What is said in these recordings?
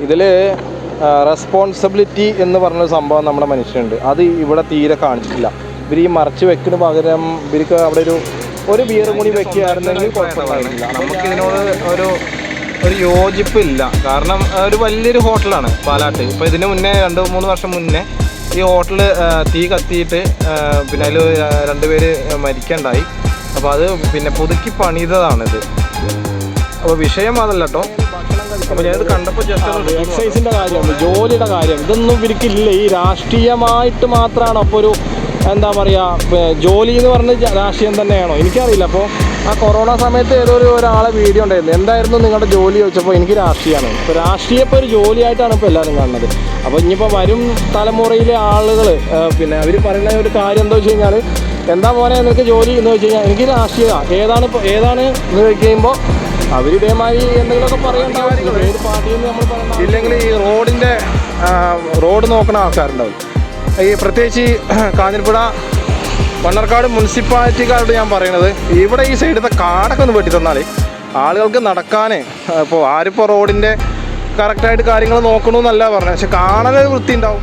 ഇതിൽ റെസ്പോൺസിബിലിറ്റി എന്ന് പറഞ്ഞൊരു സംഭവം നമ്മുടെ മനുഷ്യനുണ്ട്. അത് ഇവിടെ തീരെ കാണിച്ചിട്ടില്ല. ഇവർ ഈ മറച്ച് വെക്കുന്ന പകരം ഇവർക്ക് അവിടെ ഒരു ബിയറും കൂടി വെക്കുകയായിരുന്നെങ്കിൽ നമുക്കിതിനോട് ഒരു യോജിപ്പില്ല. കാരണം ഒരു വലിയൊരു ഹോട്ടലാണ് പാലാട്ട്. ഇപ്പോൾ ഇതിന് മുന്നേ 2-3 വർഷം മുന്നേ ഈ ഹോട്ടൽ തീ കത്തിയിട്ട് പിന്നെ അതിൽ 2 പേര് മരിക്കണ്ടായി. അപ്പോൾ അത് പിന്നെ പുതുക്കി പണിതതാണിത്. അപ്പോൾ വിഷയം അതല്ല കേട്ടോ. അപ്പോൾ ഞാനിത് കണ്ടപ്പോൾ ജസ്റ്റ് എക്സൈസിൻ്റെ കാര്യം, ജോലിയുടെ കാര്യം, ഇതൊന്നും ഇവർക്കില്ല. ഈ രാഷ്ട്രീയമായിട്ട് മാത്രമാണ്. അപ്പോൾ ഒരു എന്താ പറയുക, ജോലി എന്ന് പറഞ്ഞ രാഷ്ട്രീയം തന്നെയാണോ എനിക്കറിയില്ല. അപ്പോൾ ആ കൊറോണ സമയത്ത് ഒരാളെ വീഡിയോ ഉണ്ടായിരുന്നു, എന്തായിരുന്നു നിങ്ങളുടെ ജോലി ചോദിച്ചപ്പോൾ എനിക്ക് രാഷ്ട്രീയമാണ്. ഇപ്പോൾ രാഷ്ട്രീയം ഇപ്പോൾ ഒരു ജോലിയായിട്ടാണ് ഇപ്പോൾ എല്ലാവരും കാണുന്നത്. അപ്പോൾ ഇനിയിപ്പോൾ വരും തലമുറയിലെ ആളുകൾ പിന്നെ അവർ പറയുന്ന ഒരു കാര്യം എന്താ വെച്ച് കഴിഞ്ഞാൽ, എന്താ മോനെ നിനക്ക് ജോലി എന്ന് വെച്ച് കഴിഞ്ഞാൽ എനിക്ക് രാഷ്ട്രീയമാണ് ഏതാണ് എന്ന് കഴിയുമ്പോൾ അവർ ഇതേമാതിരി എന്തെങ്കിലുമൊക്കെ പറയുന്നുണ്ടാവും. ഏത് പാർട്ടിയിൽ നമ്മൾ പറയുന്നത് ഇല്ലെങ്കിൽ ഈ റോഡ് നോക്കുന്ന ആൾക്കാരുണ്ടാവും. ഈ പ്രത്യേകിച്ച് ഈ കാഞ്ഞിരപ്പുഴ മണ്ണാർക്കാട് മുനിസിപ്പാലിറ്റിക്കാരോട് ഞാൻ പറയണത്, ഇവിടെ ഈ സൈഡത്തെ കാടൊക്കെ ഒന്ന് വെട്ടി തന്നാൽ ആളുകൾക്ക് നടക്കാനേ. ഇപ്പോൾ ആരിപ്പോൾ റോഡിൻ്റെ കറക്റ്റായിട്ട് കാര്യങ്ങൾ നോക്കണമെന്നല്ല പറഞ്ഞത്, പക്ഷെ കാണാനൊരു വൃത്തി ഉണ്ടാവും.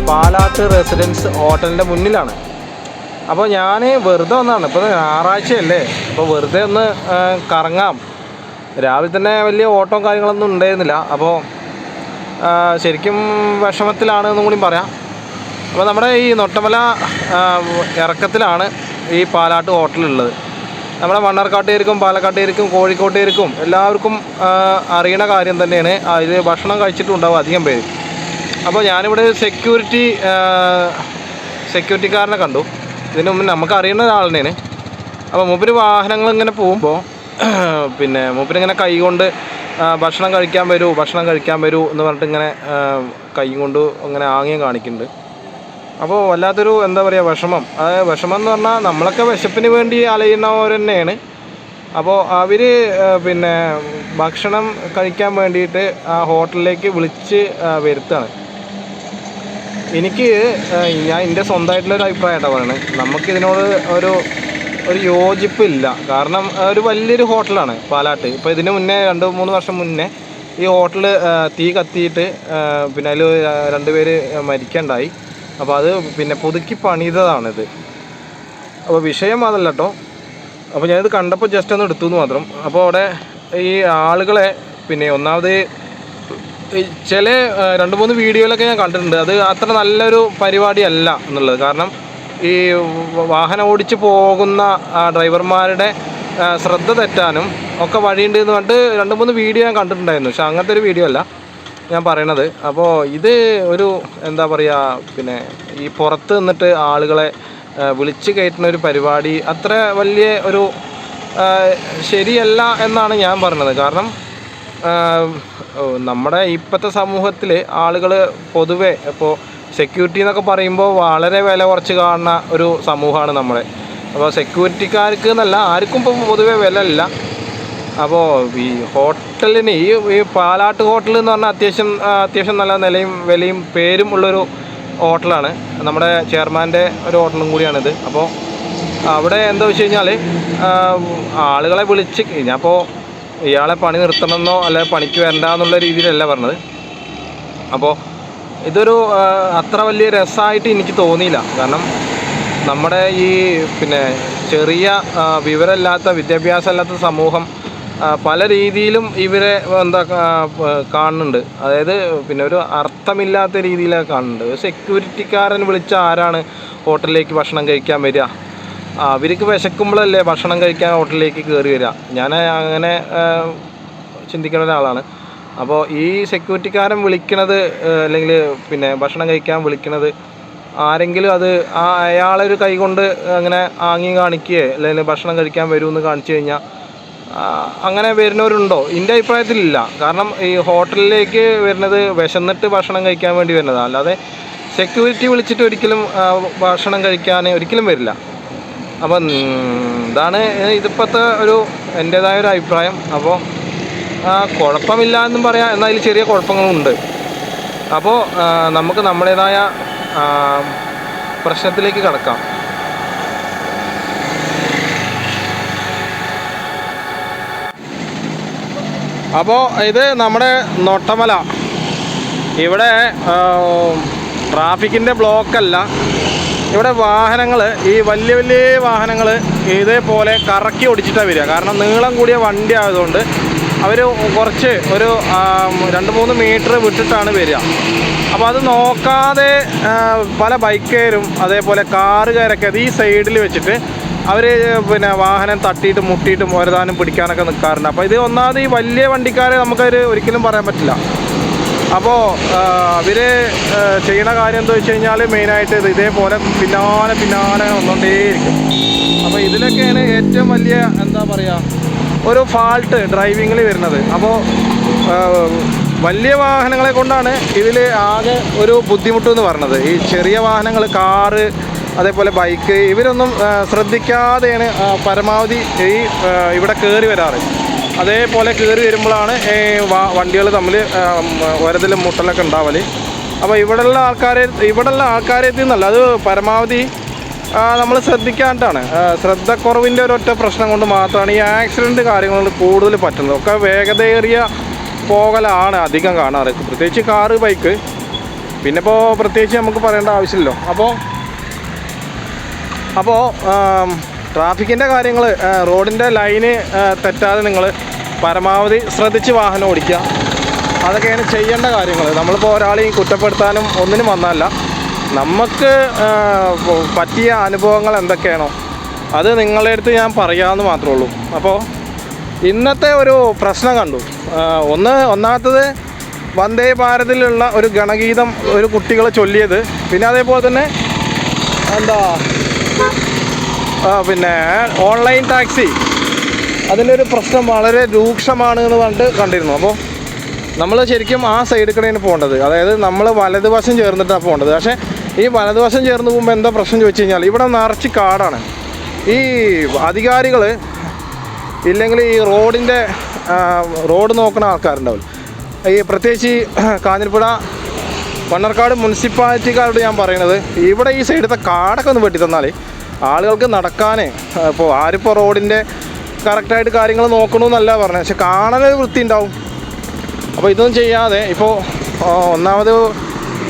പാലാട്ട് റെസിഡൻസ് ഹോട്ടലിൻ്റെ മുന്നിലാണ്. അപ്പോൾ ഞാൻ വെറുതെ വന്നതാണ്. ഇപ്പോൾ ഞായറാഴ്ചയല്ലേ, അപ്പോൾ വെറുതെ ഒന്ന് കറങ്ങാം. രാവിലെ തന്നെ വലിയ ഓട്ടവും കാര്യങ്ങളൊന്നും ഉണ്ടായിരുന്നില്ല. അപ്പോൾ ശരിക്കും വിഷമത്തിലാണ് എന്നും കൂടി പറയാം. അപ്പോൾ നമ്മുടെ ഈ നൊട്ടമല ഇറക്കത്തിലാണ് ഈ പാലാട്ട് ഹോട്ടലുള്ളത്. നമ്മുടെ മണ്ണാർക്കാട്ടുകാർക്കും പാലക്കാട്ടുകാർക്കും കോഴിക്കോട്ടുകാർക്കും എല്ലാവർക്കും അറിയണ കാര്യം തന്നെയാണ്. ഇത് ഭക്ഷണം കഴിച്ചിട്ടുണ്ടാവും അധികം പേര്. അപ്പോൾ ഞാനിവിടെ സെക്യൂരിറ്റിക്കാരനെ കണ്ടു. ഇതിന് മുമ്പ് നമുക്കറിയുന്ന ഒരാളിനെയാണ്. അപ്പോൾ മൂപ്പര് വാഹനങ്ങൾ ഇങ്ങനെ പോകുമ്പോൾ പിന്നെ മൂപ്പരിങ്ങനെ കൈ കൊണ്ട് ഭക്ഷണം കഴിക്കാൻ വരൂ എന്ന് പറഞ്ഞിട്ട് ഇങ്ങനെ കൈ കൊണ്ട് അങ്ങനെ ആംഗ്യം കാണിക്കുന്നുണ്ട്. അപ്പോൾ വല്ലാത്തൊരു എന്താ പറയുക വിഷമം എന്ന് പറഞ്ഞാൽ നമ്മളൊക്കെ വിശപ്പിന് വേണ്ടി അലയുന്നവർ തന്നെയാണ്. അപ്പോൾ അവർ പിന്നെ ഭക്ഷണം കഴിക്കാൻ വേണ്ടിയിട്ട് ആ ഹോട്ടലിലേക്ക് വിളിച്ച് വരുത്താണ്. ഞാൻ എൻ്റെ സ്വന്തമായിട്ടുള്ളൊരു അഭിപ്രായമായിട്ടാണ് പറയുന്നത്. നമുക്കിതിനോട് ഒരു യോജിപ്പില്ല. കാരണം ഒരു വലിയൊരു ഹോട്ടലാണ് പാലാട്ട്. ഇപ്പോൾ ഇതിന് മുന്നേ 2-3 വർഷം മുന്നേ ഈ ഹോട്ടൽ തീ കത്തിയിട്ട് പിന്നെ അതിൽ 2 പേര് മരിക്കണ്ടായി. അപ്പോൾ അത് പിന്നെ പുതുക്കി പണിതതാണിത്. അപ്പോൾ വിഷയം അതല്ല കേട്ടോ. അപ്പോൾ ഞാനിത് കണ്ടപ്പോൾ ജസ്റ്റ് ഒന്ന് എടുത്തു എന്ന് മാത്രം. അപ്പോൾ അവിടെ ഈ ആളുകളെ പിന്നെ ഒന്നാമത് ചില 2-3 വീഡിയോയിലൊക്കെ ഞാൻ കണ്ടിട്ടുണ്ട്. അത് അത്ര നല്ലൊരു പരിപാടിയല്ല എന്നുള്ളത്. കാരണം ഈ വാഹനം ഓടിച്ച് പോകുന്ന ഡ്രൈവർമാരുടെ ശ്രദ്ധ തെറ്റാനും ഒക്കെ വഴിയുണ്ട് എന്ന് പറഞ്ഞിട്ട് 2-3 വീഡിയോ ഞാൻ കണ്ടിട്ടുണ്ടായിരുന്നു. പക്ഷെ അങ്ങനത്തെ ഒരു വീഡിയോ അല്ല ഞാൻ പറയണത്. അപ്പോൾ ഇത് ഒരു എന്താ പറയുക, പിന്നെ ഈ പുറത്ത് നിന്നിട്ട് ആളുകളെ വിളിച്ച് കയറ്റുന്ന ഒരു പരിപാടി അത്ര വലിയ ഒരു ശരിയല്ല എന്നാണ് ഞാൻ പറഞ്ഞത്. കാരണം നമ്മുടെ ഇപ്പോഴത്തെ സമൂഹത്തിൽ ആളുകൾ പൊതുവെ ഇപ്പോൾ സെക്യൂരിറ്റി എന്നൊക്കെ പറയുമ്പോൾ വളരെ വില കുറച്ച് കാണുന്ന ഒരു സമൂഹമാണ് നമ്മുടെ. അപ്പോൾ സെക്യൂരിറ്റിക്കാർക്ക് എന്നല്ല, ആർക്കും ഇപ്പോൾ പൊതുവെ വില ഇല്ല. അപ്പോൾ ഈ ഹോട്ടലിന് ഈ പാലാട്ട് ഹോട്ടൽ എന്ന് പറഞ്ഞാൽ അത്യാവശ്യം നല്ല നിലയും വിലയും പേരും ഉള്ളൊരു ഹോട്ടലാണ്. നമ്മുടെ ചെയർമാൻ്റെ ഒരു ഹോട്ടലും കൂടിയാണിത്. അപ്പോൾ അവിടെ എന്താ വെച്ച് കഴിഞ്ഞാൽ ആളുകളെ വിളിച്ച് ഞാനിപ്പോൾ ഇയാളെ പണി നിർത്തണമെന്നോ അല്ലെങ്കിൽ പണിക്ക് വരണ്ട എന്നുള്ള രീതിയിലല്ല പറഞ്ഞത്. അപ്പോൾ ഇതൊരു അത്ര വലിയ രസമായിട്ട് എനിക്ക് തോന്നിയില്ല. കാരണം നമ്മുടെ ഈ പിന്നെ ചെറിയ വിവരമില്ലാത്ത വിദ്യാഭ്യാസമില്ലാത്ത സമൂഹം പല രീതിയിലും ഇവരെ കാണുന്നുണ്ട്. അതായത് പിന്നെ ഒരു അർത്ഥമില്ലാത്ത രീതിയിലൊക്കെ കാണുന്നുണ്ട്. സെക്യൂരിറ്റിക്കാരൻ വിളിച്ച ആരാണ് ഹോട്ടലിലേക്ക് ഭക്ഷണം കഴിക്കാൻ വരിക? അവർക്ക് വിശക്കുമ്പോഴല്ലേ ഭക്ഷണം കഴിക്കാൻ ഹോട്ടലിലേക്ക് കയറി വരിക. ഞാൻ അങ്ങനെ ചിന്തിക്കുന്ന ഒരാളാണ്. അപ്പോൾ ഈ സെക്യൂരിറ്റിക്കാരൻ വിളിക്കണത് അല്ലെങ്കിൽ പിന്നെ ഭക്ഷണം കഴിക്കാൻ വിളിക്കണത് ആരെങ്കിലും അത് അയാളൊരു കൈ കൊണ്ട് അങ്ങനെ ആംഗ്യം കാണിക്കുകയോ അല്ലെങ്കിൽ ഭക്ഷണം കഴിക്കാൻ വരുമെന്ന് കാണിച്ചു കഴിഞ്ഞാൽ അങ്ങനെ വരുന്നവരുണ്ടോ? എൻ്റെ അഭിപ്രായത്തിലില്ല. കാരണം ഈ ഹോട്ടലിലേക്ക് വരുന്നത് വിശന്നിട്ട് ഭക്ഷണം കഴിക്കാൻ വേണ്ടി വരുന്നതാണ്. അല്ലാതെ സെക്യൂരിറ്റി വിളിച്ചിട്ട് ഒരിക്കലും ഭക്ഷണം കഴിക്കാൻ ഒരിക്കലും വരില്ല. അപ്പം ഇതാണ് ഇതിപ്പോഴത്തെ എൻ്റേതായ ഒരു അഭിപ്രായം. അപ്പോൾ കുഴപ്പമില്ല എന്നും പറയാം, എന്നാൽ അതിൽ ചെറിയ കുഴപ്പങ്ങളുണ്ട്. അപ്പോൾ നമുക്ക് നമ്മുടേതായ പ്രശ്നത്തിലേക്ക് കടക്കാം. അപ്പോൾ ഇത് നമ്മുടെ നൊട്ടമല. ഇവിടെ ട്രാഫിക്കിൻ്റെ ബ്ലോക്കല്ല, ഇവിടെ വാഹനങ്ങൾ, ഈ വലിയ വലിയ വാഹനങ്ങൾ ഇതേപോലെ കറക്കി ഓടിച്ചിട്ടാണ് വരിക. കാരണം നീളം കൂടിയ വണ്ടി ആയതുകൊണ്ട് അവർ കുറച്ച് ഒരു 2-3 മീറ്റർ വിട്ടിട്ടാണ് വരിക. അപ്പോൾ അത് നോക്കാതെ പല ബൈക്കുകാരും അതേപോലെ കാറുകാരൊക്കെ അത് ഈ സൈഡിൽ വെച്ചിട്ട് അവർ പിന്നെ വാഹനം തട്ടിയിട്ടും മുട്ടിയിട്ടും ഒരതാനും പിടിക്കാനൊക്കെ നിൽക്കാറുണ്ട്. അപ്പോൾ ഇത് ഒന്നാമത് ഈ വലിയ വണ്ടിക്കാരെ നമുക്കത് ഒരിക്കലും പറയാൻ പറ്റില്ല. അപ്പോൾ അവർ ചെയ്യണ കാര്യം എന്താ വെച്ച് കഴിഞ്ഞാൽ മെയിനായിട്ട് ഇതേപോലെ പിന്നാലെ വന്നുകൊണ്ടേയിരിക്കും. അപ്പോൾ ഇതിലൊക്കെയാണ് ഏറ്റവും വലിയ എന്താ പറയുക ഒരു ഫാൾട്ട് ഡ്രൈവിങ്ങിൽ വരുന്നത്. അപ്പോൾ വലിയ വാഹനങ്ങളെ കൊണ്ടാണ് ഇതിൽ ആകെ ഒരു ബുദ്ധിമുട്ട് എന്ന് പറയുന്നത്. ഈ ചെറിയ വാഹനങ്ങൾ, കാറ്, അതേപോലെ ബൈക്ക്, ഇവരൊന്നും ശ്രദ്ധിക്കാതെയാണ് പരമാവധി ഇവിടെ കയറി വരാറ്. അതേപോലെ കയറി വരുമ്പോഴാണ് വണ്ടികൾ തമ്മിൽ ഒരതിലും മുട്ടലൊക്കെ ഉണ്ടാവൽ. അപ്പോൾ ഇവിടെയുള്ള ആൾക്കാരെ എത്തിയെന്നല്ല, അത് പരമാവധി നമ്മൾ ശ്രദ്ധിക്കാനായിട്ടാണ്. ശ്രദ്ധക്കുറവിൻ്റെ ഒരൊറ്റ പ്രശ്നം കൊണ്ട് മാത്രമാണ് ഈ ആക്സിഡൻറ്റ് കാര്യങ്ങൾ കൂടുതൽ പറ്റുന്നത്. ഒക്കെ വേഗതയേറിയ പോകലാണ് അധികം കാണാറ്, പ്രത്യേകിച്ച് കാറ്, ബൈക്ക്. പിന്നെ ഇപ്പോൾ പ്രത്യേകിച്ച് നമുക്ക് പറയേണ്ട ആവശ്യമില്ലല്ലോ. അപ്പോൾ ട്രാഫിക്കിൻ്റെ കാര്യങ്ങൾ, റോഡിൻ്റെ ലൈന് തെറ്റാതെ നിങ്ങൾ പരമാവധി ശ്രദ്ധിച്ച് വാഹനം ഓടിക്കുക. അതൊക്കെയാണ് ചെയ്യേണ്ട കാര്യങ്ങൾ. നമ്മളിപ്പോൾ ഒരാളെയും കുറ്റപ്പെടുത്താനും ഒന്നിനും വന്നതല്ല. നമുക്ക് പറ്റിയ അനുഭവങ്ങൾ എന്തൊക്കെയാണോ അത് നിങ്ങളുടെ അടുത്ത് ഞാൻ പറയാമെന്ന് മാത്രമേ ഉള്ളൂ. അപ്പോൾ ഇന്നത്തെ ഒരു പ്രശ്നം കണ്ടു. ഒന്നാമത്തത് വന്ദേ ഭാരതിലുള്ള ഒരു ഗണഗീതം ഒരു കുട്ടികൾ ചൊല്ലിയത്, പിന്നെ അതേപോലെ തന്നെ പിന്നെ ഓൺലൈൻ ടാക്സി, അതിൻ്റെ ഒരു പ്രശ്നം വളരെ രൂക്ഷമാണ് എന്ന് പറഞ്ഞിട്ട് കണ്ടിരുന്നു. അപ്പോൾ നമ്മൾ ശരിക്കും ആ സൈഡിൽ കൂടെയാണ് പോകേണ്ടത്. അതായത് നമ്മൾ വലതുവശം ചേർന്നിട്ടാണ് പോകേണ്ടത്. പക്ഷേ ഈ വലതുവശം ചേർന്ന് പോകുമ്പോൾ എന്താ പ്രശ്നം ചോദിച്ചു കഴിഞ്ഞാൽ ഇവിടെ നിറച്ച് കാടാണ്. ഈ അധികാരികൾ ഇല്ലെങ്കിൽ ഈ റോഡ് നോക്കുന്ന ആൾക്കാരുണ്ടാവില്ല. ഈ പ്രത്യേകിച്ച് കാഞ്ഞിരപ്പുഴ മണ്ണാർക്കാട് മുനിസിപ്പാലിറ്റിക്കാരോട് ഞാൻ പറയുന്നത്, ഇവിടെ ഈ സൈഡത്തെ കാടൊക്കെ ഒന്ന് വെട്ടി തന്നാൽ ആളുകൾക്ക് നടക്കാൻ, ഇപ്പോൾ ആരിപ്പോൾ റോഡിൻ്റെ കറക്റ്റായിട്ട് കാര്യങ്ങൾ നോക്കണമെന്നല്ല പറഞ്ഞത്, പക്ഷെ കാണാനൊരു വൃത്തി ഉണ്ടാവും. അപ്പോൾ ഇതൊന്നും ചെയ്യാതെ ഇപ്പോൾ ഒന്നാമത്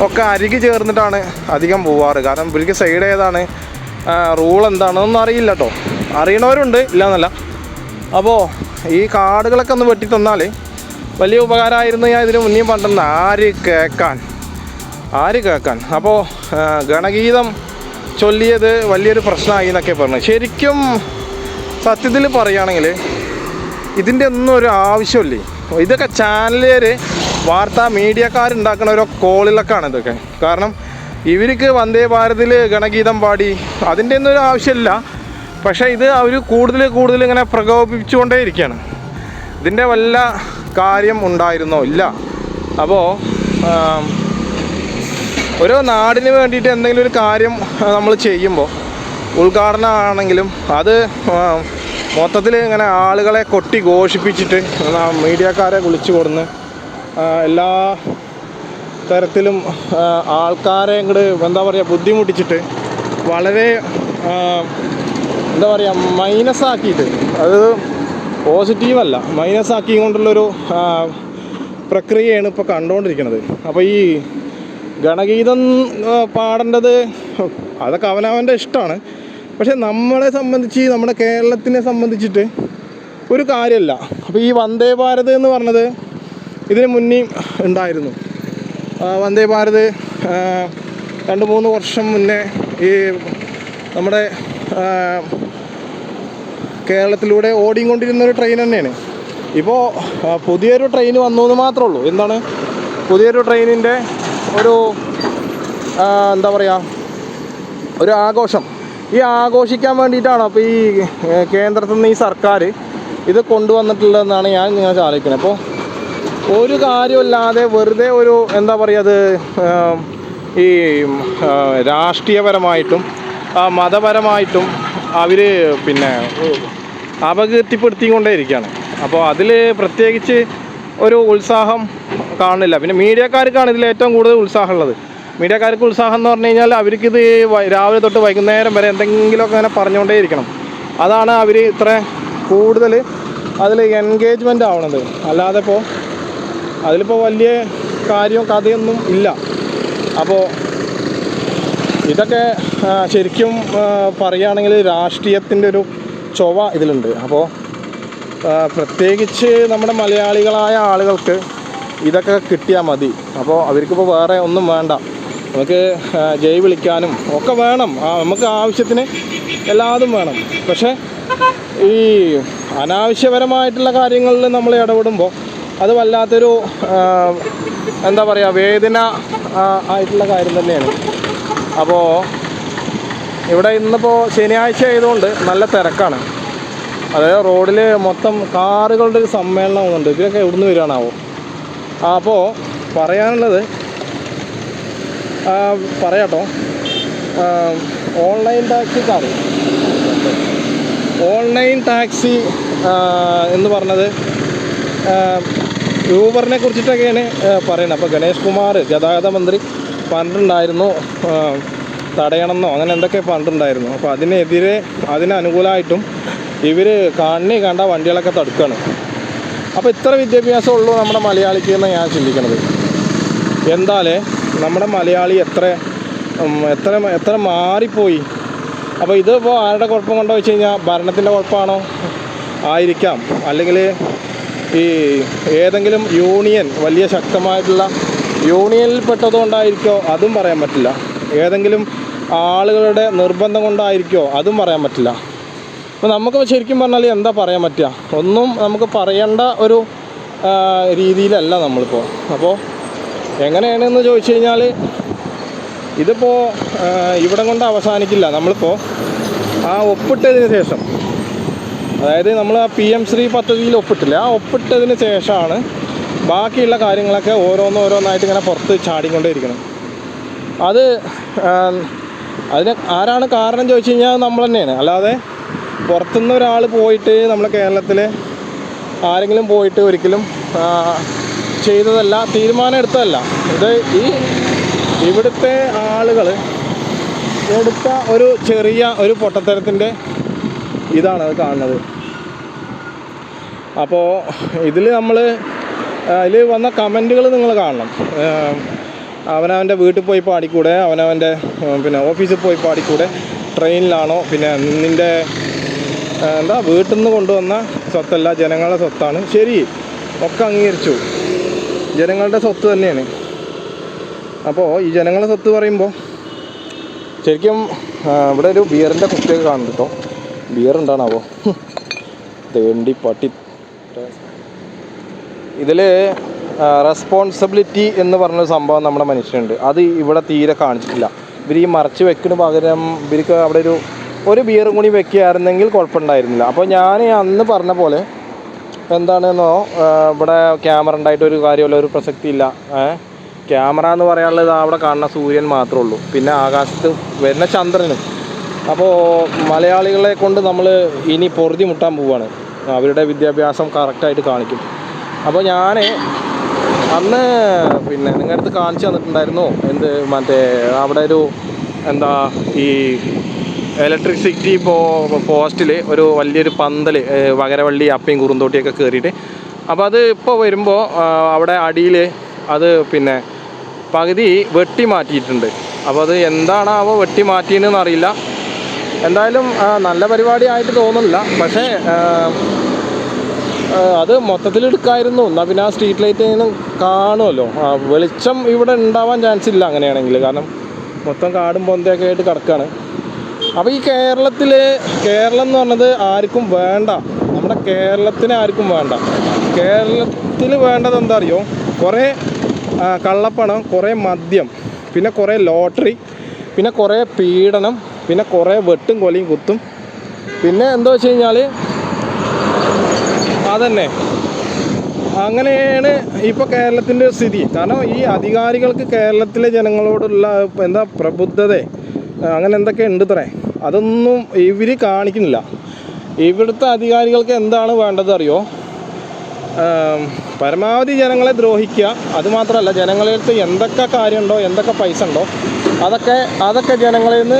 ഒക്കെ അരികി ചേർന്നിട്ടാണ് അധികം പോവാറ്. കാരണം ഇവർക്ക് സൈഡ് ഏതാണ്, റൂൾ എന്താണെന്നൊന്നും അറിയില്ല കേട്ടോ. അറിയണവരുണ്ട്, ഇല്ലയെന്നല്ല. അപ്പോൾ ഈ കാടുകളൊക്കെ ഒന്ന് വെട്ടി തന്നാൽ വലിയ ഉപകാരമായിരുന്നു. ഞാൻ ഇതിന് മുന്നേ പറഞ്ഞിട്ടുണ്ട്, ആര് കേൾക്കാൻ. അപ്പോൾ ഗണഗീതം ചൊല്ലിയത് വലിയൊരു പ്രശ്നമായി എന്നൊക്കെ പറഞ്ഞു. ശരിക്കും സത്യത്തിൽ പറയുകയാണെങ്കിൽ ഇതിൻ്റെ ഒന്നും ഒരു ആവശ്യമില്ലേ. ഇതൊക്കെ ചാനലുകാർ, വാർത്താ മീഡിയക്കാരുണ്ടാക്കുന്ന ഓരോ കോളിലൊക്കെയാണ് ഇതൊക്കെ. കാരണം ഇവർക്ക് വന്ദേ ഭാരതിൽ ഗണഗീതം പാടി അതിൻ്റെ ഒന്നും ഒരു ആവശ്യമില്ല. പക്ഷേ ഇത് അവർ കൂടുതൽ ഇങ്ങനെ പ്രകോപിപ്പിച്ചുകൊണ്ടേ ഇരിക്കുകയാണ്. ഇതിൻ്റെ വല്ല കാര്യം ഉണ്ടായിരുന്നോ? ഇല്ല. അപ്പോൾ ഓരോ നാടിന് വേണ്ടിയിട്ട് എന്തെങ്കിലും ഒരു കാര്യം നമ്മൾ ചെയ്യുമ്പോൾ, ഉദ്ഘാടനമാണെങ്കിലും അത് മൊത്തത്തിൽ ഇങ്ങനെ ആളുകളെ കൊട്ടി ഘോഷിപ്പിച്ചിട്ട് മീഡിയക്കാരെ വിളിച്ചു കൊടുന്ന് എല്ലാ തരത്തിലും ആൾക്കാരെ ഇങ്ങോട്ട് എന്താ പറയുക ബുദ്ധിമുട്ടിച്ചിട്ട് വളരെ എന്താ പറയുക മൈനസാക്കിയിട്ട്, അത് പോസിറ്റീവല്ല, മൈനസാക്കി കൊണ്ടുള്ളൊരു പ്രക്രിയയാണ് ഇപ്പോൾ കണ്ടുകൊണ്ടിരിക്കുന്നത്. അപ്പോൾ ഈ ഗണഗീതം പാടേണ്ടത് അതൊക്കെ അവനവൻ്റെ ഇഷ്ടമാണ്. പക്ഷെ നമ്മളെ സംബന്ധിച്ച്, നമ്മുടെ കേരളത്തിനെ സംബന്ധിച്ചിട്ട് ഒരു കാര്യമല്ല. അപ്പോൾ ഈ വന്ദേ ഭാരത് എന്ന് പറഞ്ഞത് ഇതിന് മുന്നേ ഉണ്ടായിരുന്നു. വന്ദേ ഭാരത് 2-3 വർഷം മുന്നേ ഈ നമ്മുടെ കേരളത്തിലൂടെ ഓടിക്കൊണ്ടിരുന്നൊരു ട്രെയിൻ തന്നെയാണ്. ഇപ്പോൾ പുതിയൊരു ട്രെയിൻ വന്നു എന്ന് മാത്രമേ ഉള്ളൂ. എന്താണ് പുതിയൊരു ട്രെയിനിൻ്റെ ഒരു എന്താ പറയുക ഒരു ആഘോഷം. ഈ ആഘോഷിക്കാൻ വേണ്ടിയിട്ടാണ് അപ്പോൾ ഈ കേന്ദ്രത്തിൽ നിന്ന് ഈ സർക്കാർ ഇത് കൊണ്ടുവന്നിട്ടുള്ളതെന്നാണ് ഞാൻ ഇങ്ങനെ ആലോചിക്കുന്നത്. അപ്പോൾ ഒരു കാര്യമില്ലാതെ വെറുതെ ഒരു എന്താ പറയുക അത് ഈ രാഷ്ട്രീയപരമായിട്ടും മതപരമായിട്ടും അവർ പിന്നെ അപകീർത്തിപ്പെടുത്തിക്കൊണ്ടേ ഇരിക്കുകയാണ്. അപ്പോൾ അതിൽ പ്രത്യേകിച്ച് ഒരു ഉത്സാഹം കാണില്ല. പിന്നെ മീഡിയക്കാർക്കാണ് ഇതിൽ ഏറ്റവും കൂടുതൽ ഉത്സാഹമുള്ളത്. മീഡിയക്കാർക്ക് ഉത്സാഹം എന്ന് പറഞ്ഞു കഴിഞ്ഞാൽ അവർക്കിത് രാവിലെ തൊട്ട് വൈകുന്നേരം വരെ എന്തെങ്കിലുമൊക്കെ അങ്ങനെ പറഞ്ഞുകൊണ്ടേ ഇരിക്കണം. അതാണ് അവർ ഇത്ര കൂടുതൽ അതിൽ എൻഗേജ്മെൻ്റ് ആവണത്. അല്ലാതെ ഇപ്പോൾ അതിലിപ്പോൾ വലിയ കാര്യവും കഥയൊന്നും ഇല്ല. അപ്പോൾ ഇതൊക്കെ ശരിക്കും പറയുകയാണെങ്കിൽ രാഷ്ട്രീയത്തിൻ്റെ ഒരു ചൊവ്വ ഇതിലുണ്ട്. അപ്പോൾ പ്രത്യേകിച്ച് നമ്മുടെ മലയാളികളായ ആളുകൾക്ക് ഇതൊക്കെ കിട്ടിയാൽ മതി. അപ്പോൾ അവർക്കിപ്പോൾ വേറെ ഒന്നും വേണ്ട. നമുക്ക് ജയ് വിളിക്കാനും ഒക്കെ വേണം, നമുക്ക് ആവശ്യത്തിന് എല്ലാതും വേണം. പക്ഷേ ഈ അനാവശ്യപരമായിട്ടുള്ള കാര്യങ്ങളിൽ നമ്മൾ ഇടപെടുമ്പോൾ അത് വല്ലാത്തൊരു എന്താ പറയുക, വേദന ആയിട്ടുള്ള കാര്യം തന്നെയാണ്. അപ്പോൾ ഇവിടെ ഇന്നിപ്പോൾ ശനിയാഴ്ച ആയതുകൊണ്ട് നല്ല തിരക്കാണ്. അതായത് റോഡിൽ മൊത്തം കാറുകളുടെ ഒരു സമ്മേളനമുണ്ട്. ഇതൊക്കെ എവിടുന്ന് വരികയാണാവോ? അപ്പോൾ പറയാനുള്ളത് പറയാട്ടോ, ഓൺലൈൻ ടാക്സി എന്ന് പറഞ്ഞത് യൂബറിനെ കുറിച്ചിട്ടൊക്കെയാണ് പറയുന്നത്. അപ്പോൾ ഗണേഷ് കുമാർ ഗതാഗത മന്ത്രി പറഞ്ഞിട്ടുണ്ടായിരുന്നു തടയണമെന്നോ അങ്ങനെ എന്തൊക്കെ പറഞ്ഞിട്ടുണ്ടായിരുന്നു. അപ്പോൾ അതിനനുകൂലമായിട്ടും ഇവർ കണ്ട വണ്ടികളൊക്കെ തടുക്കുകയാണ്. അപ്പോൾ ഇത്ര വിദ്യാഭ്യാസം ഉള്ളൂ നമ്മുടെ മലയാളിക്ക് എന്ന് ഞാൻ ചിന്തിക്കണത്. എന്താലേ നമ്മുടെ മലയാളി എത്ര മാറിപ്പോയി. അപ്പോൾ ഇതിപ്പോൾ ആരുടെ കുഴപ്പം കൊണ്ടോ വെച്ച് കഴിഞ്ഞാൽ ഭരണത്തിൻ്റെ കുഴപ്പമാണോ ആയിരിക്കാം, അല്ലെങ്കിൽ ഈ ഏതെങ്കിലും യൂണിയൻ വലിയ ശക്തമായിട്ടുള്ള യൂണിയനിൽ പെട്ടതുകൊണ്ടായിരിക്കോ അതും പറയാൻ പറ്റില്ല. ഏതെങ്കിലും ആളുകളുടെ നിർബന്ധം കൊണ്ടായിരിക്കോ അതും പറയാൻ പറ്റില്ല. അപ്പോൾ നമുക്ക് ശരിക്കും പറഞ്ഞാൽ എന്താ പറയാൻ പറ്റുക? ഒന്നും നമുക്ക് പറയേണ്ട ഒരു രീതിയിലല്ല നമ്മളിപ്പോൾ. അപ്പോൾ എങ്ങനെയാണെന്ന് ചോദിച്ചു കഴിഞ്ഞാൽ ഇതിപ്പോൾ ഇവിടെ കൊണ്ട് അവസാനിക്കില്ല. നമ്മളിപ്പോൾ ആ ഒപ്പിട്ടതിന് ശേഷം, അതായത് നമ്മൾ ആ PM ശ്രീ പദ്ധതിയിൽ ഒപ്പിട്ടില്ല, ആ ഒപ്പിട്ടതിന് ശേഷമാണ് ബാക്കിയുള്ള കാര്യങ്ങളൊക്കെ ഓരോന്നായിട്ട് ഇങ്ങനെ പുറത്ത് ചാടിക്കൊണ്ടേയിരിക്കണം. അതിന് ആരാണ് കാരണം ചോദിച്ചു കഴിഞ്ഞാൽ നമ്മൾ തന്നെയാണ്. അല്ലാതെ പുറത്തുനിന്ന് ഒരാൾ പോയിട്ട് നമ്മളെ കേരളത്തിൽ ആരെങ്കിലും പോയിട്ട് ഒരിക്കലും ചെയ്തതല്ല, തീരുമാനം എടുത്തതല്ല. ഇത് ഇവിടുത്തെ ആളുകൾ എടുത്ത ഒരു ചെറിയ ഒരു പൊട്ടത്തരത്തിൻ്റെ ഇതാണ് അത് കാണുന്നത്. അപ്പോൾ ഇതിൽ വന്ന കമൻറ്റുകൾ നിങ്ങൾ കാണണം. അവനവൻ്റെ വീട്ടിൽ പോയി പാടിക്കൂടെ, അവനവൻ്റെ പിന്നെ ഓഫീസിൽ പോയി പാടിക്കൂടെ, ട്രെയിനിലാണോ, പിന്നെ നിൻ്റെ വീട്ടിൽ നിന്ന് കൊണ്ടുവന്ന സ്വത്തല്ല, ജനങ്ങളുടെ സ്വത്താണ്. ശരി, ഒക്കെ അംഗീകരിച്ചു, ജനങ്ങളുടെ സ്വത്ത് തന്നെയാണ്. അപ്പോൾ ഈ ജനങ്ങളുടെ സ്വത്ത് പറയുമ്പോൾ ശരിക്കും ഇവിടെ ഒരു ബിയറിൻ്റെ കുപ്പിയൊക്കെ കാണുന്നു കേട്ടോ. ബിയർ ഉണ്ടാണാവോ? തേണ്ടി പട്ടി. ഇതിൽ റെസ്പോൺസിബിലിറ്റി എന്ന് പറഞ്ഞൊരു സംഭവം നമ്മുടെ മനുഷ്യനുണ്ട്. അത് ഇവിടെ തീരെ കാണിച്ചിട്ടില്ല. ഇവർ ഈ മറച്ച് വെക്കുന്നതിന് പകരം ഇവർക്ക് അവിടെ ഒരു ബിയറും കൂടി വെക്കുകയായിരുന്നെങ്കിൽ കുഴപ്പമുണ്ടായിരുന്നില്ല. അപ്പോൾ ഞാൻ അന്ന് പറഞ്ഞ പോലെ എന്താണെന്നോ, ഇവിടെ ക്യാമറ ഉണ്ടായിട്ടൊരു കാര്യമല്ല, ഒരു പ്രസക്തി ഇല്ല. ക്യാമറ എന്ന് പറയാനുള്ളത് അവിടെ കാണുന്ന സൂര്യൻ മാത്രമേ ഉള്ളൂ, പിന്നെ ആകാശത്ത് വരുന്ന ചന്ദ്രനും. അപ്പോൾ മലയാളികളെ കൊണ്ട് നമ്മൾ ഇനി പൊറുതി മുട്ടാൻ പോവുകയാണ്. അവരുടെ വിദ്യാഭ്യാസം കറക്റ്റായിട്ട് കാണിക്കും. അപ്പോൾ ഞാൻ അന്ന് പിന്നെ നിങ്ങളുടെ അടുത്ത് കാണിച്ചു തന്നിട്ടുണ്ടായിരുന്നു മറ്റേ അവിടെ ഈ ഇലക്ട്രിസിറ്റി പോസ്റ്റിൽ ഒരു വലിയൊരു പന്തൽ വകരവള്ളി അപ്പയും കുറുന്തോട്ടിയൊക്കെ കയറിയിട്ട്. അപ്പോൾ അത് ഇപ്പോൾ വരുമ്പോൾ അവിടെ അടിയിൽ അത് പിന്നെ പകുതി വെട്ടി മാറ്റിയിട്ടുണ്ട്. അപ്പോൾ അത് എന്താണാവോ വെട്ടി മാറ്റിയെന്ന് അറിയില്ല. എന്തായാലും നല്ല പരിപാടി ആയിട്ട് തോന്നുന്നില്ല. പക്ഷേ അത് മൊത്തത്തിൽ എടുക്കായിരുന്നു. എന്നാൽ പിന്നെ ആ സ്ട്രീറ്റ് ലൈറ്റ് കാണുമല്ലോ. വെളിച്ചം ഇവിടെ ഉണ്ടാവാൻ ചാൻസ് ഇല്ല അങ്ങനെയാണെങ്കിൽ, കാരണം മൊത്തം കാടും പൊന്തയൊക്കെ ആയിട്ട് കിടക്കുകയാണ്. അപ്പോൾ ഈ കേരളം എന്ന് പറഞ്ഞത് ആർക്കും വേണ്ട. നമ്മുടെ കേരളത്തിന് ആർക്കും വേണ്ട. കേരളത്തിൽ വേണ്ടത് എന്താ അറിയോ? കുറേ കള്ളപ്പണം, കുറേ മദ്യം, പിന്നെ കുറേ ലോട്ടറി, പിന്നെ കുറേ പീഡനം, പിന്നെ കുറേ വെട്ടും കൊലയും കുത്തും. പിന്നെ എന്താ വെച്ച് കഴിഞ്ഞാൽ അതന്നെ അങ്ങനെയാണ് ഇപ്പോൾ കേരളത്തിൻ്റെ സ്ഥിതി. കാരണം ഈ അധികാരികൾക്ക് കേരളത്തിലെ ജനങ്ങളോടുള്ള പ്രബുദ്ധത അങ്ങനെ എന്തൊക്കെ ഉണ്ട് ഇത്രേ, അതൊന്നും ഇവർ കാണിക്കുന്നില്ല. ഇവിടുത്തെ അധികാരികൾക്ക് എന്താണ് വേണ്ടത് അറിയോ? പരമാവധി ജനങ്ങളെ ദ്രോഹിക്കുക. അതുമാത്രമല്ല, ജനങ്ങളുടെ അടുത്ത് എന്തൊക്കെ കാര്യമുണ്ടോ, എന്തൊക്കെ പൈസ ഉണ്ടോ അതൊക്കെ ജനങ്ങളിൽ നിന്ന്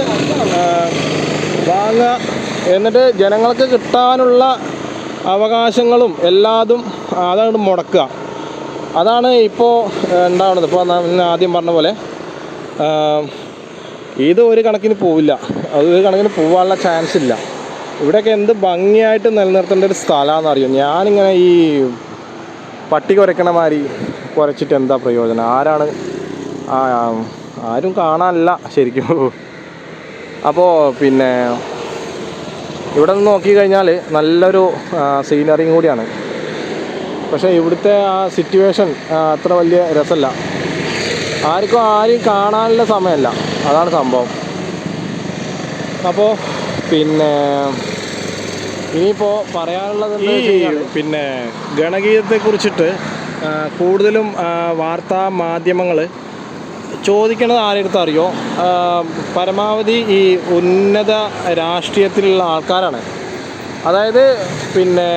വാങ്ങുക. എന്നിട്ട് ജനങ്ങൾക്ക് കിട്ടാനുള്ള അവകാശങ്ങളും എല്ലാതും അതങ്ങോട്ട് മുടക്കുക. അതാണ് ഇപ്പോൾ ഉണ്ടാവുന്നത്. ഇപ്പോൾ ആദ്യം പറഞ്ഞ പോലെ ഇത് ഒരു കണക്കിന് പോവില്ല, അത് ഒരു കണക്കിന് പോകാനുള്ള ചാൻസ് ഇല്ല. ഇവിടെയൊക്കെ എന്ത് ഭംഗിയായിട്ട് നിലനിർത്തേണ്ട ഒരു സ്ഥലമാണെന്ന് അറിയും. ഞാനിങ്ങനെ ഈ പട്ടി കുരയ്ക്കണ മാതിരി കുരച്ചിട്ട് എന്താ പ്രയോജനം? ആരും കാണാനല്ല ശരിക്കും. അപ്പോൾ പിന്നെ ഇവിടെ നിന്ന് നോക്കിക്കഴിഞ്ഞാൽ നല്ലൊരു സീനറിയും കൂടിയാണ്. പക്ഷേ ഇവിടുത്തെ ആ സിറ്റുവേഷൻ അത്ര വലിയ രസമല്ല. ആരെയും കാണാനുള്ള സമയമല്ല, അതാണ് സംഭവം. അപ്പോൾ പിന്നെ ഇനിയിപ്പോൾ പറയാനുള്ളത് പിന്നെ ഗണഗീതത്തെക്കുറിച്ചിട്ട് കൂടുതലും വാർത്താ മാധ്യമങ്ങൾ ചോദിക്കണത് ആരെടുത്ത് അറിയോ? പരമാവധി ഈ ഉന്നത രാഷ്ട്രീയത്തിലുള്ള ആൾക്കാരാണ്. അതായത് പിന്നെ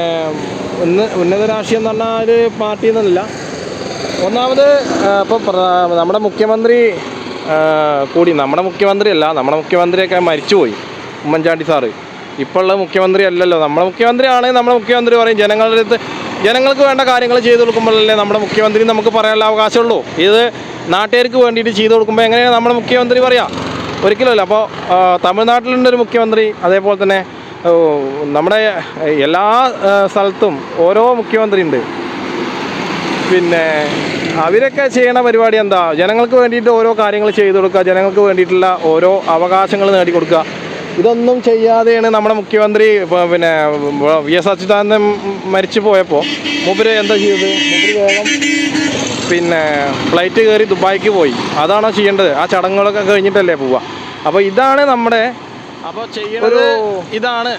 ഉന്നത രാഷ്ട്രീയം എന്ന് പറഞ്ഞാൽ ഒരു പാർട്ടി എന്നല്ല. ഒന്നാമത് ഇപ്പോൾ നമ്മുടെ മുഖ്യമന്ത്രി കൂടി, നമ്മുടെ മുഖ്യമന്ത്രിയൊക്കെ മരിച്ചുപോയി, ഉമ്മൻചാണ്ടി സാറ്. ഇപ്പോൾ ഉള്ള മുഖ്യമന്ത്രി അല്ലല്ലോ. നമ്മുടെ മുഖ്യമന്ത്രി ആണെങ്കിൽ നമ്മുടെ മുഖ്യമന്ത്രി പറയും ജനങ്ങളുടെ അടുത്ത് ജനങ്ങൾക്ക് വേണ്ട കാര്യങ്ങൾ ചെയ്തു കൊടുക്കുമ്പോഴല്ലേ നമ്മുടെ മുഖ്യമന്ത്രി നമുക്ക് പറയാനുള്ള അവകാശമുള്ളൂ. ഇത് നാട്ടുകാർക്ക് വേണ്ടിയിട്ട് ചെയ്തു കൊടുക്കുമ്പോൾ എങ്ങനെയാണ് നമ്മുടെ മുഖ്യമന്ത്രി പറയാം? ഒരിക്കലുമല്ല. അപ്പോൾ തമിഴ്നാട്ടിലുണ്ടൊരു മുഖ്യമന്ത്രി, അതേപോലെ തന്നെ നമ്മുടെ എല്ലാ സ്ഥലത്തും ഓരോ മുഖ്യമന്ത്രി ഉണ്ട്. പിന്നെ അവരൊക്കെ ചെയ്യണ പരിപാടി എന്താ? ജനങ്ങൾക്ക് വേണ്ടിയിട്ട് ഓരോ കാര്യങ്ങൾ ചെയ്തു കൊടുക്കുക, ജനങ്ങൾക്ക് വേണ്ടിയിട്ടുള്ള ഓരോ അവകാശങ്ങൾ നേടിക്കൊടുക്കുക. ഇതൊന്നും ചെയ്യാതെയാണ് നമ്മുടെ മുഖ്യമന്ത്രി. പിന്നെ VS അച്യുതാനന്ദൻ മരിച്ചു പോയപ്പോൾ മൂപ്പര് എന്താ ചെയ്തത്? മൂപ്പര് വേഗം പിന്നെ ഫ്ലൈറ്റ് കയറി ദുബായിക്ക് പോയി. അതാണോ ചെയ്യേണ്ടത്? ആ ചടങ്ങുകളൊക്കെ കഴിഞ്ഞിട്ടല്ലേ പോവുക. അപ്പോൾ ഇതാണ് നമ്മുടെ ചെയ്യണത്. ഇതാണ്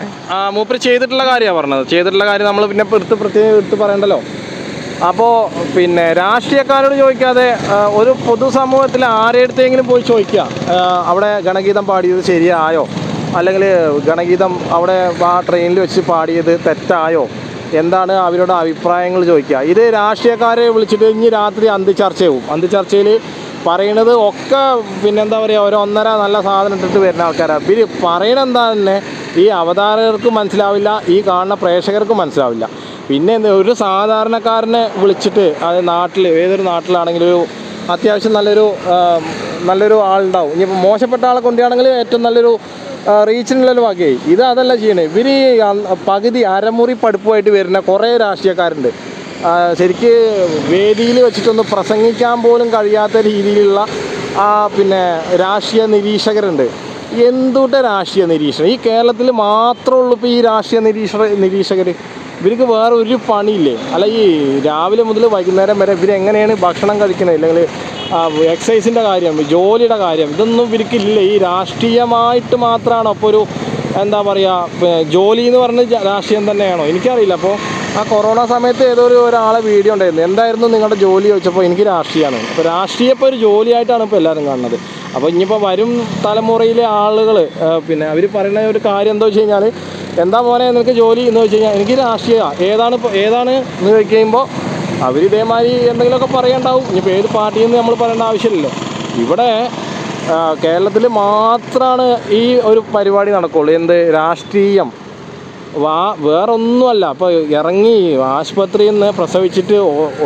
മൂപ്പര് ചെയ്തിട്ടുള്ള കാര്യമാണ് പറഞ്ഞത്. ചെയ്തിട്ടുള്ള കാര്യം നമ്മൾ പിന്നെ പ്രത്യേകം എടുത്ത് പറയണ്ടല്ലോ. അപ്പോൾ പിന്നെ രാഷ്ട്രീയക്കാരോട് ചോദിക്കാതെ ഒരു പൊതുസമൂഹത്തിൽ ആരെടുത്തെങ്കിലും പോയി ചോദിക്കുക, അവിടെ ഗണഗീതം പാടിയത് ശരിയായോ, അല്ലെങ്കിൽ ഗണഗീതം അവിടെ ആ ട്രെയിനിൽ വെച്ച് പാടിയത് തെറ്റായോ, എന്താണ് അവരുടെ അഭിപ്രായങ്ങൾ ചോദിക്കുക. ഇത് രാഷ്ട്രീയക്കാരെ വിളിച്ചിട്ട് ഇനി രാത്രി അന്തിച്ചർച്ചയാവും. അന്തിച്ചർച്ചയിൽ പറയണത് ഒക്കെ പിന്നെന്താ പറയുക, ഒന്നര നല്ല സാധനം ഇട്ടിട്ട് വരുന്ന ആൾക്കാരാണ്. ഇവർ പറയണെന്താ തന്നെ ഈ അവതാരകർക്ക് മനസ്സിലാവില്ല, ഈ കാണുന്ന പ്രേക്ഷകർക്ക് മനസ്സിലാവില്ല. പിന്നെ ഒരു സാധാരണക്കാരനെ വിളിച്ചിട്ട്, അത് ഏതൊരു നാട്ടിലാണെങ്കിലും ഒരു അത്യാവശ്യം നല്ലൊരു ആളുണ്ടാവും. ഇനിയിപ്പോൾ മോശപ്പെട്ട ആളെ കൊണ്ടുവരികയാണെങ്കിൽ ഏറ്റവും നല്ലൊരു റീച്ചിനുള്ളൊരു വകയായി. ഇത് അതല്ല ചെയ്യണേ. ഇവർ പകുതി അരമുറി പഠിപ്പുമായിട്ട് വരുന്ന കുറേ രാഷ്ട്രീയക്കാരുണ്ട്. ശരിക്ക് വേദിയിൽ വെച്ചിട്ടൊന്ന് പ്രസംഗിക്കാൻ പോലും കഴിയാത്ത രീതിയിലുള്ള പിന്നെ രാഷ്ട്രീയ നിരീക്ഷകരുണ്ട്. എന്തുട്ട് രാഷ്ട്രീയ നിരീക്ഷണം? ഈ കേരളത്തിൽ മാത്രമേ ഉള്ളൂ ഇപ്പോൾ ഈ രാഷ്ട്രീയ നിരീക്ഷകർ. ഇവർക്ക് വേറെ ഒരു പണിയില്ലേ? അല്ല, ഈ രാവിലെ മുതൽ വൈകുന്നേരം വരെ ഇവരെങ്ങനെയാണ് ഭക്ഷണം കഴിക്കുന്നത്, അല്ലെങ്കിൽ എക്സസൈസിൻ്റെ കാര്യം, ജോലിയുടെ കാര്യം, ഇതൊന്നും ഇവർക്കില്ല. ഈ രാഷ്ട്രീയമായിട്ട് മാത്രമാണോ ഇപ്പോൾ ഒരു എന്താ പറയുക, ജോലി എന്ന് പറഞ്ഞ രാഷ്ട്രീയം തന്നെയാണോ? എനിക്കറിയില്ല. അപ്പോൾ ആ കൊറോണ സമയത്ത് ഒരാളെ വീഡിയോ ഉണ്ടായിരുന്നു, എന്തായിരുന്നു നിങ്ങളുടെ ജോലി ചോദിച്ചപ്പോൾ എനിക്ക് രാഷ്ട്രീയമാണ്. അപ്പോൾ രാഷ്ട്രീയം ഇപ്പോൾ ഒരു ജോലിയായിട്ടാണ് ഇപ്പോൾ എല്ലാവരും കാണുന്നത്. അപ്പോൾ ഇനിയിപ്പോൾ വരും തലമുറയിലെ ആളുകൾ പിന്നെ അവർ പറയുന്ന ഒരു കാര്യം എന്താ വെച്ച് കഴിഞ്ഞാൽ, എന്താ മോനെ നിനക്ക് ജോലി എന്ന് വെച്ച് കഴിഞ്ഞാൽ എനിക്ക് രാഷ്ട്രീയമാണ്, ഏതാണ് എന്ന് ചോദിക്കുമ്പോൾ അവർ ഇതേമാതിരി എന്തെങ്കിലുമൊക്കെ പറയണ്ടാവും. ഇനിയിപ്പോൾ ഏത് പാർട്ടിയെന്ന് നമ്മൾ പറയേണ്ട ആവശ്യമില്ലല്ലോ. ഇവിടെ കേരളത്തിൽ മാത്രമാണ് ഈ ഒരു പരിപാടി നടക്കുള്ളൂ. എന്ത് രാഷ്ട്രീയം? വേറൊന്നുമല്ല. അപ്പോൾ ഇറങ്ങി ആശുപത്രിയിൽ നിന്ന് പ്രസവിച്ചിട്ട്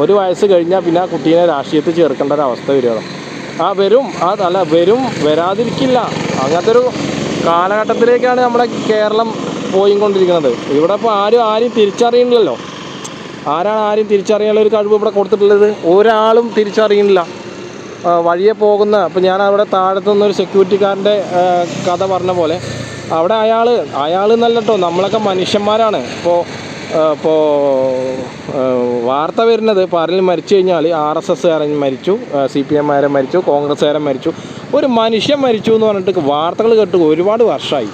1 വയസ്സ് കഴിഞ്ഞാൽ പിന്നെ ആ കുട്ടീനെ രാഷ്ട്രീയത്തിൽ ചേർക്കേണ്ട ഒരവസ്ഥ വരികയാണ്. വരാതിരിക്കില്ല. അങ്ങനത്തെ ഒരു കാലഘട്ടത്തിലേക്കാണ് നമ്മുടെ കേരളം പോയിക്കൊണ്ടിരിക്കുന്നത്. ഇവിടെ ഇപ്പോൾ ആരും തിരിച്ചറിയുന്നില്ലല്ലോ. ആരെയും തിരിച്ചറിയാനുള്ള ഒരു കഴിവ് ഇവിടെ കൊടുത്തിട്ടുള്ളത് ഒരാളും തിരിച്ചറിയുന്നില്ല. വഴിയെ പോകുന്ന, ഇപ്പോൾ ഞാൻ അവിടെ താഴത്തുനിന്നൊരു സെക്യൂരിറ്റിക്കാരൻ്റെ കഥ പറഞ്ഞ പോലെ, അവിടെ അയാൾ എന്നല്ല കേട്ടോ, നമ്മളൊക്കെ മനുഷ്യന്മാരാണ്. ഇപ്പോൾ വാർത്ത വരുന്നത് ഇപ്പോൾ ആരെങ്കിലും മരിച്ചു കഴിഞ്ഞാൽ RSSകാരൻ മരിച്ചു, CPMകാരൻ മരിച്ചു, കോൺഗ്രസ്സുകാരൻ മരിച്ചു, ഒരു മനുഷ്യൻ മരിച്ചു എന്ന് പറഞ്ഞിട്ട് വാർത്തകൾ കേട്ട് ഒരുപാട് വർഷമായി.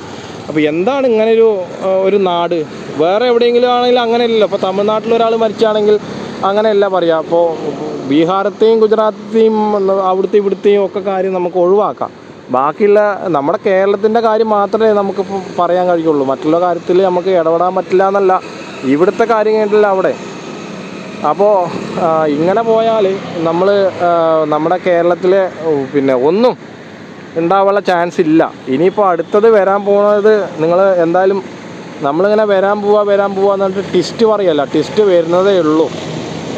അപ്പോൾ എന്താണ് ഇങ്ങനെ ഒരു നാട്? വേറെ എവിടെയെങ്കിലും ആണെങ്കിലും അങ്ങനെയല്ലല്ലോ. ഇപ്പോൾ തമിഴ്നാട്ടിൽ ഒരാൾ മരിച്ചാണെങ്കിൽ അങ്ങനെയല്ല പറയുക. അപ്പോൾ ബീഹാറത്തെയും ഗുജറാത്തെയും ഇവിടുത്തെയും ഒക്കെ കാര്യം നമുക്ക് ഒഴിവാക്കാം. ബാക്കിയുള്ള നമ്മുടെ കേരളത്തിൻ്റെ കാര്യം മാത്രമേ നമുക്കിപ്പോൾ പറയാൻ കഴിയുള്ളൂ. മറ്റുള്ള കാര്യത്തിൽ നമുക്ക് ഇടപെടാൻ പറ്റില്ല എന്നല്ല, ഇവിടുത്തെ കാര്യം കഴിഞ്ഞിട്ടില്ല അവിടെ. അപ്പോൾ ഇങ്ങനെ പോയാൽ നമ്മുടെ കേരളത്തിലെ പിന്നെ ഒന്നും ഉണ്ടാവാനുള്ള ചാൻസ് ഇല്ല. ഇനിയിപ്പോൾ അടുത്തത് വരാൻ പോകുന്നത് നിങ്ങൾ എന്തായാലും നമ്മളിങ്ങനെ വരാൻ പോവാ എന്ന് പറഞ്ഞിട്ട് ടിസ്റ്റ് പറയല്ല, ടിസ്റ്റ് വരുന്നതേ ഉള്ളൂ.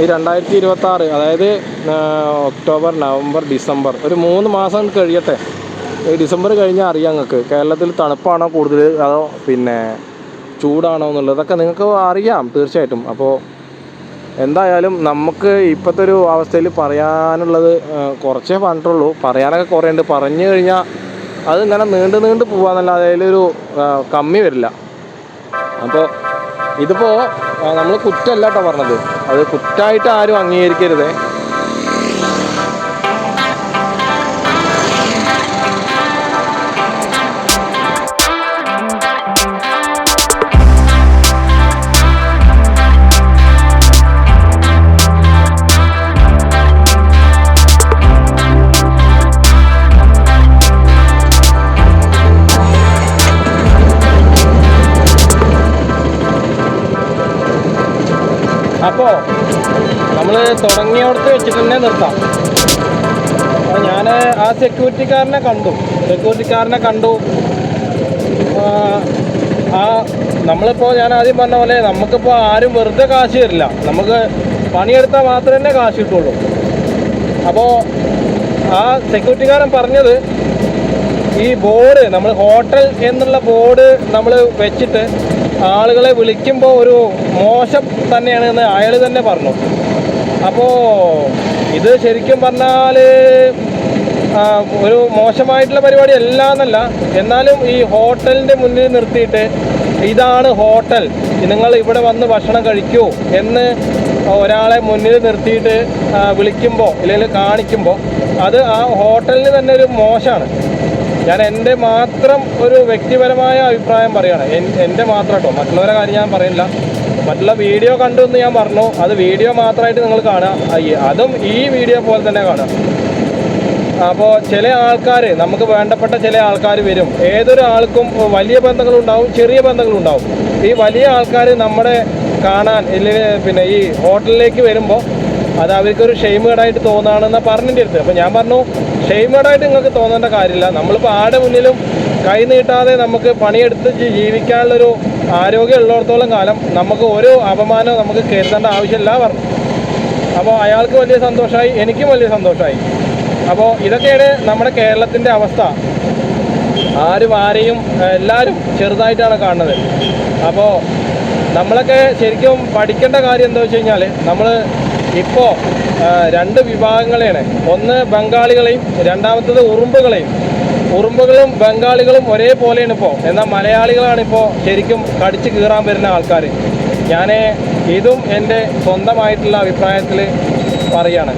ഈ 2026 അതായത് ഒക്ടോബർ, നവംബർ, ഡിസംബർ ഒരു 3 മാസം കഴിയട്ടെ. ഈ ഡിസംബർ കഴിഞ്ഞാൽ അറിയാം നിങ്ങൾക്ക് കേരളത്തിൽ തണുപ്പാണോ കൂടുതൽ അതോ പിന്നെ ചൂടാണോ എന്നുള്ളതൊക്കെ നിങ്ങൾക്ക് അറിയാം തീർച്ചയായിട്ടും. അപ്പോൾ എന്തായാലും നമുക്ക് ഇപ്പോഴത്തെ ഒരു അവസ്ഥയിൽ പറയാനുള്ളത് കുറച്ചേ പറഞ്ഞിട്ടുള്ളൂ. പറയാനൊക്കെ കുറേ ഉണ്ട്. പറഞ്ഞു കഴിഞ്ഞാൽ അതിങ്ങനെ നീണ്ടു പോകാമെന്നല്ലാതെ അതിലൊരു കമ്മി വരില്ല. അപ്പോൾ ഇതിപ്പോൾ നമ്മൾ കുറ്റമല്ല കേട്ടോ പറഞ്ഞത്, അത് കുറ്റമായിട്ട് ആരും അംഗീകരിക്കരുതേ. അപ്പോൾ നമ്മൾ തുടങ്ങിയോടത്ത് വെച്ചിട്ട് തന്നെ നിർത്താം. അപ്പോൾ ഞാൻ ആ സെക്യൂരിറ്റിക്കാരനെ കണ്ടു. നമ്മളിപ്പോൾ ഞാൻ ആദ്യം പറഞ്ഞ പോലെ നമുക്കിപ്പോൾ ആരും വെറുതെ കാശ് തരില്ല, നമുക്ക് പണിയെടുത്താൽ മാത്രമേ കാശ് കിട്ടുള്ളൂ. അപ്പോൾ ആ സെക്യൂരിറ്റിക്കാരൻ പറഞ്ഞത് ഈ ബോർഡ് നമ്മൾ ഹോട്ടൽ എന്നുള്ള ബോർഡ് നമ്മൾ വെച്ചിട്ട് ആളുകളെ വിളിക്കുമ്പോൾ ഒരു മോശം തന്നെയാണ് എന്ന് അയാൾ തന്നെ പറഞ്ഞു. അപ്പോൾ ഇത് ശരിക്കും പറഞ്ഞാൽ ഒരു മോശമായിട്ടുള്ള പരിപാടി അല്ല എന്നല്ല, എന്നാലും ഈ ഹോട്ടലിൻ്റെ മുന്നിൽ നിർത്തിയിട്ട് ഇതാണ് ഹോട്ടൽ, നിങ്ങൾ ഇവിടെ വന്ന് ഭക്ഷണം കഴിക്കൂ എന്ന് ഒരാളെ മുന്നിൽ നിർത്തിയിട്ട് വിളിക്കുമ്പോൾ അല്ലെങ്കിൽ കാണിക്കുമ്പോൾ അത് ആ ഹോട്ടലിന് തന്നെ ഒരു മോശമാണ്. ഞാൻ എൻ്റെ മാത്രം ഒരു വ്യക്തിപരമായ അഭിപ്രായം പറയുകയാണ്, എൻ്റെ മാത്രം കേട്ടോ, മറ്റുള്ളവരുടെ കാര്യം ഞാൻ പറയില്ല. മറ്റുള്ള വീഡിയോ കണ്ടു എന്ന് ഞാൻ പറഞ്ഞു, അത് വീഡിയോ മാത്രമായിട്ട് നിങ്ങൾ കാണുക, അതും ഈ വീഡിയോ പോലെ തന്നെ കാണുക. അപ്പോൾ ചില ആൾക്കാർ, നമുക്ക് വേണ്ടപ്പെട്ട ചില ആൾക്കാർ വരും. ഏതൊരു ആൾക്കും വലിയ ബന്ധങ്ങളുണ്ടാവും, ചെറിയ ബന്ധങ്ങളുണ്ടാവും. ഈ വലിയ ആൾക്കാർ നമ്മുടെ കാണാൻ ഇല്ലെങ്കിൽ പിന്നെ ഈ ഹോട്ടലിലേക്ക് വരുമ്പോൾ അത് അവർക്കൊരു ഷെയിമേഡായിട്ട് തോന്നുകയാണെന്നാണ് പറഞ്ഞിൻ്റെ അടുത്ത്. അപ്പോൾ ഞാൻ പറഞ്ഞു, ഷെയിമേഡായിട്ട് നിങ്ങൾക്ക് തോന്നേണ്ട കാര്യമില്ല. നമ്മളിപ്പോൾ ആരുടെ മുന്നിലും കൈ നീട്ടാതെ നമുക്ക് പണിയെടുത്ത് ജീവിക്കാനുള്ളൊരു ആരോഗ്യം ഉള്ളിടത്തോളം കാലം നമുക്ക് ഒരു അപമാനവും നമുക്ക് കരുതേണ്ട ആവശ്യമില്ല പറഞ്ഞു. അപ്പോൾ അയാൾക്ക് വലിയ സന്തോഷമായി, എനിക്കും വലിയ സന്തോഷമായി. അപ്പോൾ ഇതൊക്കെയാണ് നമ്മുടെ കേരളത്തിൻ്റെ അവസ്ഥ. ആരെയും എല്ലാവരും ചെറുതായിട്ടാണ് കാണുന്നത്. അപ്പോൾ നമ്മളൊക്കെ ശരിക്കും പഠിക്കേണ്ട കാര്യം എന്താ വെച്ച് കഴിഞ്ഞാൽ, നമ്മൾ ഇപ്പോൾ 2 വിഭാഗങ്ങളെയാണ്. ഒന്ന് ബംഗാളികളെയും രണ്ടാമത്തത് ഉറുമ്പുകളും ബംഗാളികളും ഒരേപോലെയാണ് ഇപ്പോൾ. എന്നാൽ മലയാളികളാണിപ്പോൾ ശരിക്കും കടിച്ച് കീറാൻ വരുന്ന ആൾക്കാർ. ഞാൻ ഇതും എൻ്റെ സ്വന്തമായിട്ടുള്ള അഭിപ്രായത്തിൽ പറയുകയാണ്.